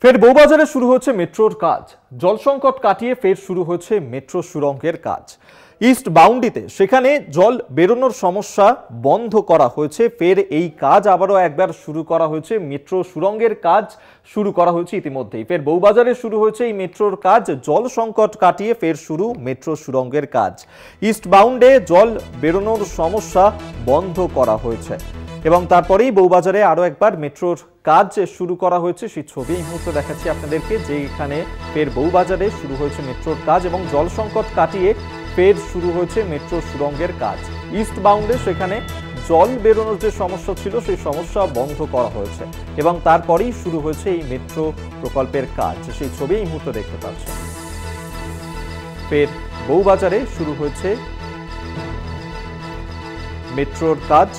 ফের বউবাজারে শুরু হচ্ছে মেট্রোর কাজ। জল সংকট কাটিয়ে ফের শুরু হচ্ছে মেট্রো সুড়ঙ্গের কাজ। ইস্ট বাউন্ডিতে সেখানে জল বেরোনোর সমস্যা বন্ধ করা হয়েছে। ফের এই কাজ আবারও একবার শুরু করা হয়েছে। মেট্রো সুড়ঙ্গের কাজ শুরু করা হয়েছে ইতিমধ্যেই। ফের বউবাজারে শুরু হয়েছে এই মেট্রোর কাজ। জল সংকট কাটিয়ে ফের শুরু মেট্রো সুড়ঙ্গের কাজ। ইস্ট বাউন্ডে জল বেরোনোর সমস্যা বন্ধ করা হয়েছে এবং তারপরেই বউবাজারে আরো একবার মেট্রোর কাজ শুরু করা হয়েছে। সেই ছবি এই মুহূর্তে দেখাচ্ছি আপনাদেরকে, যে এখানে ফের বউবাজারে শুরু হয়েছে মেট্রোর কাজ এবং জল সংকট কাটিয়ে ফের শুরু হয়েছে মেট্রো সুড়ঙ্গের কাজ। ইস্ট বাউন্ডে সেখানে জল বেরোনোর যে সমস্যা ছিল সেই সমস্যা বন্ধ করা হয়েছে এবং তারপরেই শুরু হয়েছে এই মেট্রো প্রকল্পের কাজ। সেই ছবি এই মুহূর্তে দেখতে পাচ্ছেন। ফের বউবাজারে শুরু হয়েছে মেট্রোর কাজ।